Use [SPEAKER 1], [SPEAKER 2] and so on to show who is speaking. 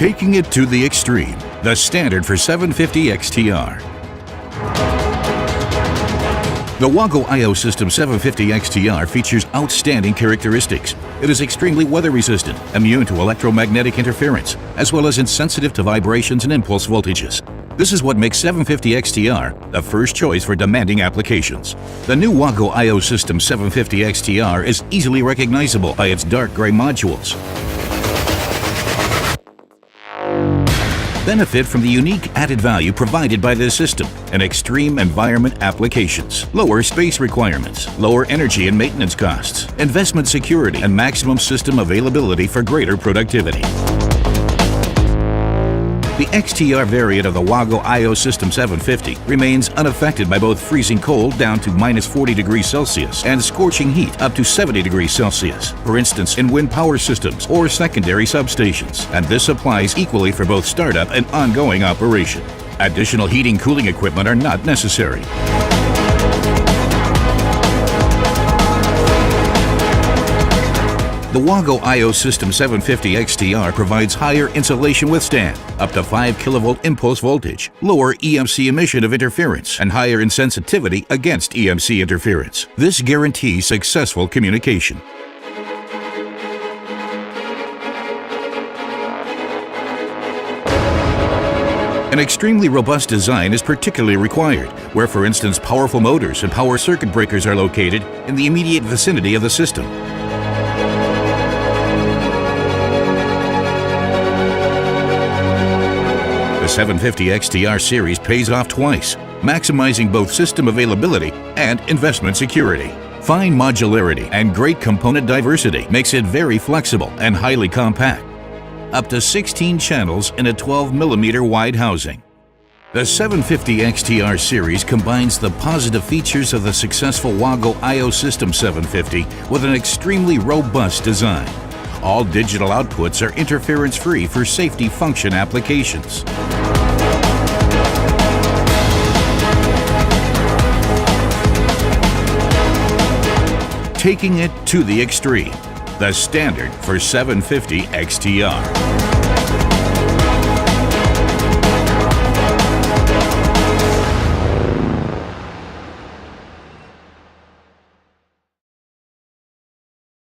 [SPEAKER 1] Taking it to the extreme, the standard for 750 XTR. The Wago I/O System 750 XTR features outstanding characteristics. It is extremely weather resistant, immune to electromagnetic interference, as well as insensitive to vibrations and impulse voltages. This is what makes 750 XTR the first choice for demanding applications. The new Wago I/O System 750 XTR is easily recognizable by its dark gray modules. Benefit from the unique added value provided by this system in extreme environment applications, lower space requirements, lower energy and maintenance costs, investment security, and maximum system availability for greater productivity. The XTR variant of the Wago I/O System 750 remains unaffected by both freezing cold down to -40 degrees Celsius and scorching heat up to 70 degrees Celsius, for instance in wind power systems or secondary substations, and this applies equally for both startup and ongoing operation. Additional heating cooling equipment are not necessary. The Wago I/O System 750 XTR provides higher insulation withstand, up to 5 kilovolt impulse voltage, lower EMC emission of interference, and higher insensitivity against EMC interference. This guarantees successful communication. An extremely robust design is particularly required, where, for instance, powerful motors and power circuit breakers are located in the immediate vicinity of the system. The 750 XTR series pays off twice, maximizing both system availability and investment security. Fine modularity and great component diversity makes it very flexible and highly compact. Up to 16 channels in a 12mm wide housing. The 750 XTR series combines the positive features of the successful Wago I/O System 750 with an extremely robust design. All digital outputs are interference-free for safety function applications. Taking it to the extreme, the standard for 750 XTR.